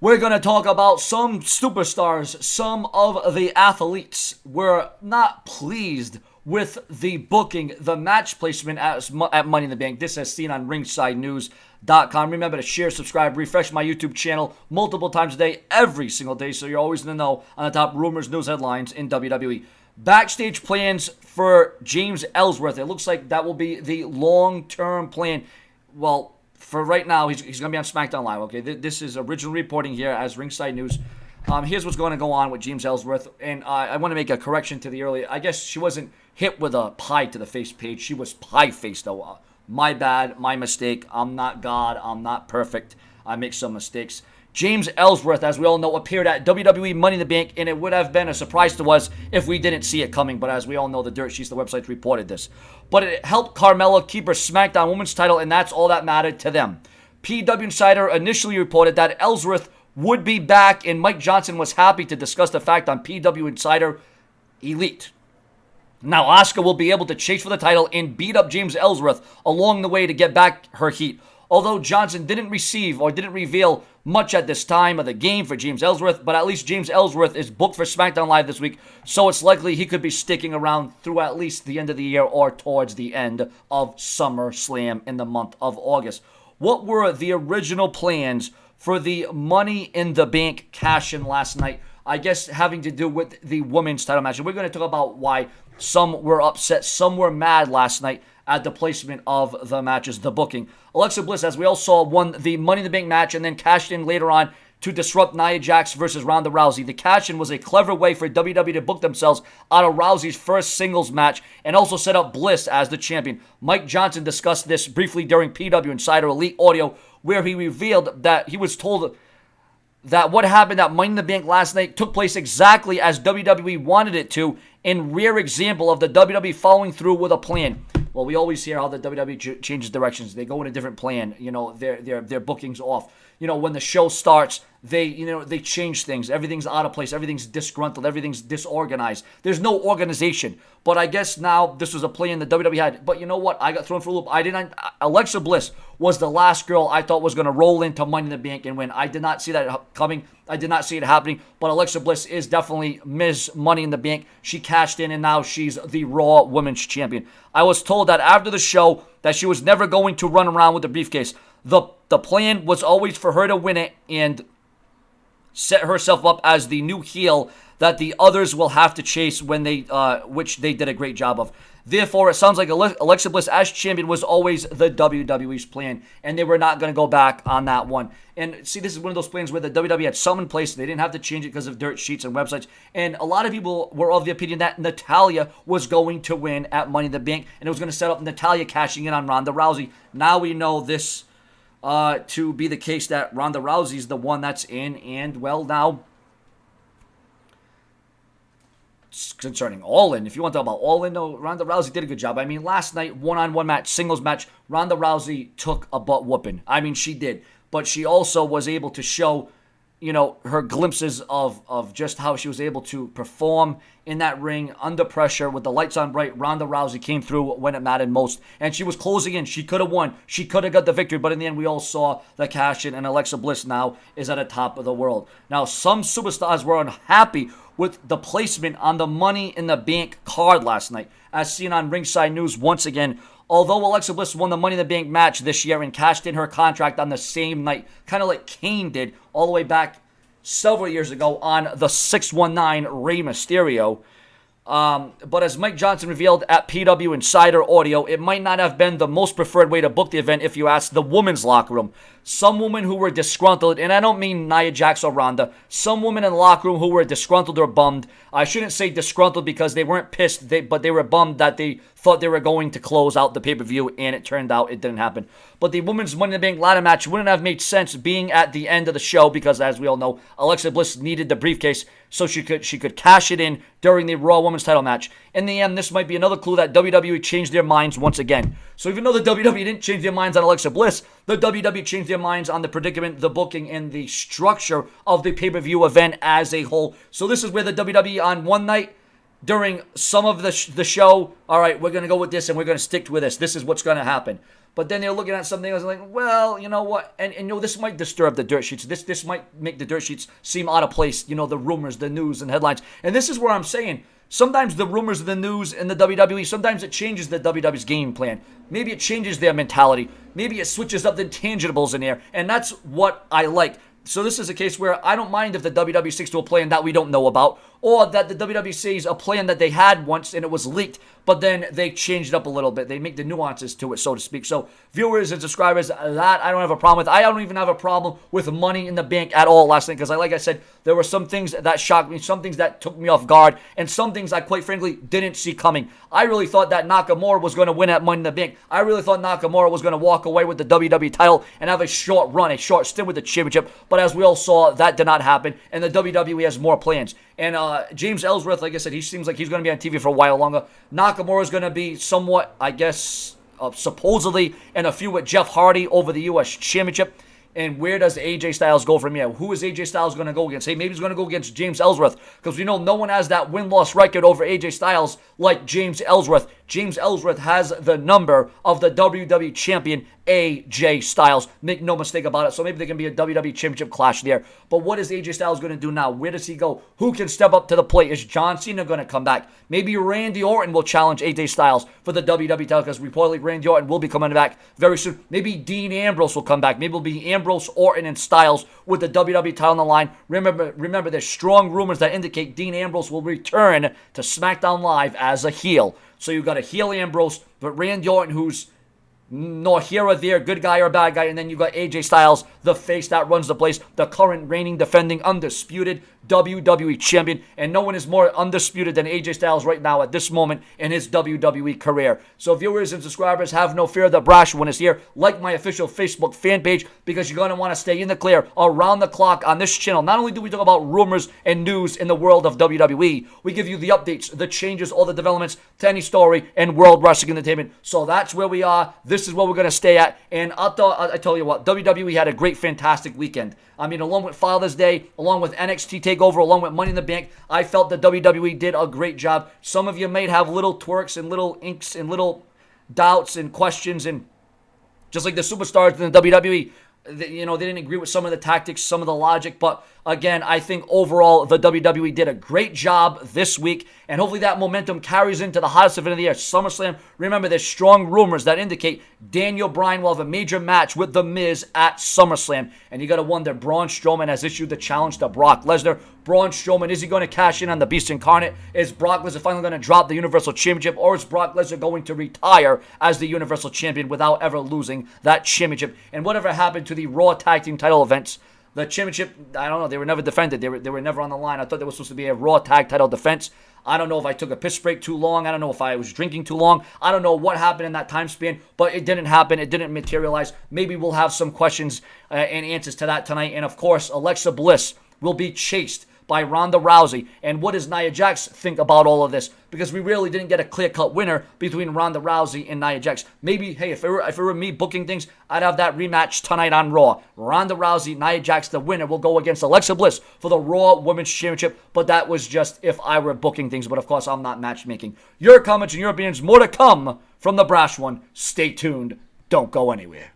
We're going to talk about some superstars. Some of the athletes were not pleased with the booking, the match placement at Money in the Bank. This is seen on ringsidenews.com. Remember to share, subscribe, refresh my YouTube channel multiple times a day, every single day, so you're always in the know on the top rumors, news, headlines in WWE. Backstage plans for James Ellsworth. It looks like that will be the long-term plan. Well, for right now, he's going to be on SmackDown Live, okay? This is original reporting here as Ringside News. Here's what's going to go on with James Ellsworth, and I want to make a correction to the earlier. I guess she wasn't hit with a pie to the face page. She was pie-faced, though. My bad, my mistake. I'm not God. I'm not perfect. I make some mistakes. James Ellsworth, as we all know, appeared at WWE Money in the Bank, and it would have been a surprise to us if we didn't see it coming. But as we all know, the dirt sheets, the websites reported this. But it helped Carmella keep her SmackDown Women's title, and that's all that mattered to them. PW Insider initially reported that Ellsworth would be back, and Mike Johnson was happy to discuss the fact on PW Insider Elite. Now, Asuka will be able to chase for the title and beat up James Ellsworth along the way to get back her heat. Although Johnson didn't reveal much at this time of the game for James Ellsworth, but at least James Ellsworth is booked for SmackDown Live this week, so it's likely he could be sticking around through at least the end of the year or towards the end of SummerSlam in the month of August. What were the original plans for the Money in the Bank cash-in last night? I guess having to do with the women's title match. And we're going to talk about why some were upset, some were mad last night at the placement of the matches, the booking. Alexa Bliss, as we all saw, won the Money in the Bank match and then cashed in later on to disrupt Nia Jax versus Ronda Rousey. The cash-in was a clever way for WWE to book themselves out of Rousey's first singles match and also set up Bliss as the champion. Mike Johnson discussed this briefly during PW Insider Elite Audio, where he revealed that he was told that what happened at Money in the Bank last night took place exactly as WWE wanted it to, in rare example of the WWE following through with a plan. Well, we always hear how the WWE changes directions. They go in a different plan. You know, their bookings off. You know, when the show starts, they change things. Everything's out of place. Everything's disgruntled. Everything's disorganized. There's no organization. But I guess now this was a plan the WWE had. But you know what? I got thrown for a loop. Alexa Bliss was the last girl I thought was going to roll into Money in the Bank and win. I did not see that coming. I did not see it happening. But Alexa Bliss is definitely Ms. Money in the Bank. She cashed in, and now she's the Raw Women's Champion. I was told that after the show that she was never going to run around with the briefcase. The plan was always for her to win it and set herself up as the new heel that the others will have to chase when which they did a great job of. Therefore, it sounds like Alexa Bliss as champion was always the WWE's plan, and they were not going to go back on that one. And see, this is one of those plans where the WWE had some in place. They didn't have to change it because of dirt sheets and websites. And a lot of people were of the opinion that Natalya was going to win at Money in the Bank, and it was going to set up Natalya cashing in on Ronda Rousey. Now we know this to be the case, that Ronda Rousey's the one that's in, and well, now concerning All In, if you want to talk about All In, no, Ronda Rousey did a good job. I mean, last night, one-on-one match, singles match, Ronda Rousey took a butt whooping. I mean, she did, but she also was able to show, you know, her glimpses of just how she was able to perform in that ring under pressure with the lights on bright. Ronda Rousey came through when it mattered most, and she was closing in. She could have won. She could have got the victory, but in the end, we all saw the cash-in, and Alexa Bliss now is at the top of the world. Now, some superstars were unhappy with the placement on the Money in the Bank card last night, as seen on Ringside News once again. Although Alexa Bliss won the Money in the Bank match this year and cashed in her contract on the same night, kind of like Kane did all the way back several years ago on the 619 Rey Mysterio. But as Mike Johnson revealed at PW Insider Audio, it might not have been the most preferred way to book the event if you ask the women's locker room. Some women who were disgruntled, and I don't mean Nia Jax or Ronda, some women in the locker room who were disgruntled or bummed. I shouldn't say disgruntled because they weren't pissed, but they were bummed that they thought they were going to close out the pay-per-view, and it turned out it didn't happen. But the women's Money in the Bank ladder match wouldn't have made sense being at the end of the show because, as we all know, Alexa Bliss needed the briefcase so she could cash it in during the Raw Women's title match. In the end, this might be another clue that WWE changed their minds once again. So even though the WWE didn't change their minds on Alexa Bliss, the WWE changed their minds on the predicament, the booking, and the structure of the pay-per-view event as a whole. So this is where the WWE on one night during some of the show, all right, we're going to go with this and we're going to stick with this. This is what's going to happen. But then they're looking at something else like, well, you know what? And this might disturb the dirt sheets. This might make the dirt sheets seem out of place. The rumors, the news, and headlines. And this is where I'm saying, sometimes the rumors of the news in the WWE, sometimes it changes the WWE's game plan. Maybe it changes their mentality. Maybe it switches up the intangibles in there. And that's what I like. So this is a case where I don't mind if the WWE sticks to a plan that we don't know about, or that the WWE sees a plan that they had once and it was leaked, but then they changed it up a little bit. They make the nuances to it, so to speak. So viewers and subscribers, that I don't have a problem with. I don't even have a problem with Money in the Bank at all last night, because like I said, there were some things that shocked me, some things that took me off guard, and some things I quite frankly didn't see coming. I really thought that Nakamura was going to win at Money in the Bank. I really thought Nakamura was going to walk away with the WWE title and have a short run, a short stint with the championship. But as we all saw, that did not happen, and the WWE has more plans. And James Ellsworth, like I said, he seems like he's going to be on TV for a while longer. Nakamura is going to be somewhat, I guess, supposedly in a feud with Jeff Hardy over the U.S. Championship. And where does AJ Styles go from here? Who is AJ Styles going to go against? Hey, maybe he's going to go against James Ellsworth, because we know no one has that win-loss record over AJ Styles like James Ellsworth. James Ellsworth has the number of the WWE champion, AJ Styles. Make no mistake about it. So maybe there can be a WWE championship clash there. But what is AJ Styles going to do now? Where does he go? Who can step up to the plate? Is John Cena going to come back? Maybe Randy Orton will challenge AJ Styles for the WWE title, because reportedly Randy Orton will be coming back very soon. Maybe Dean Ambrose will come back. Maybe it'll be Ambrose, Orton, and Styles with the WWE title on the line. Remember, there's strong rumors that indicate Dean Ambrose will return to SmackDown Live as a heel. So you've got a heel Ambrose, but Randy Orton, who's nor here or there, good guy or bad guy, and then you got AJ Styles, the face that runs the place, the current reigning, defending, undisputed WWE champion, and no one is more undisputed than AJ Styles right now at this moment in his WWE career. So viewers and subscribers, have no fear, the brash one is here. Like my official Facebook fan page, because you're going to want to stay in the clear around the clock on this channel. Not only do we talk about rumors and news in the world of WWE, we give you the updates, the changes, all the developments to any story in World Wrestling Entertainment. So that's where we are. This is where we're going to stay at. And I tell you what, WWE had a great, fantastic weekend. I mean, along with Father's Day, along with NXT TakeOver, along with Money in the Bank, I felt that WWE did a great job. Some of you may have little twerks and little inks and little doubts and questions, and just like the superstars in the WWE, they didn't agree with some of the tactics, some of the logic, but again, I think overall the WWE did a great job this week, and hopefully that momentum carries into the hottest event of the year, SummerSlam. Remember, there's strong rumors that indicate Daniel Bryan will have a major match with The Miz at SummerSlam, and you got to wonder, Braun Strowman has issued the challenge to Brock Lesnar. Braun Strowman, is he going to cash in on the Beast Incarnate? Is Brock Lesnar finally going to drop the Universal Championship, or is Brock Lesnar going to retire as the Universal Champion without ever losing that championship? And whatever happened to the Raw Tag Team title events? The championship, I don't know, they were never defended. They were never on the line. I thought there was supposed to be a Raw Tag title defense. I don't know if I took a piss break too long. I don't know if I was drinking too long. I don't know what happened in that time span, but it didn't happen. It didn't materialize. Maybe we'll have some questions and answers to that tonight. And of course, Alexa Bliss will be chased by Ronda Rousey. And what does Nia Jax think about all of this? Because we really didn't get a clear-cut winner between Ronda Rousey and Nia Jax. Maybe, hey, if it were me booking things, I'd have that rematch tonight on Raw. Ronda Rousey, Nia Jax, the winner, will go against Alexa Bliss for the Raw Women's Championship. But that was just if I were booking things. But of course, I'm not matchmaking. Your comments and your opinions, more to come from the Brash One. Stay tuned. Don't go anywhere.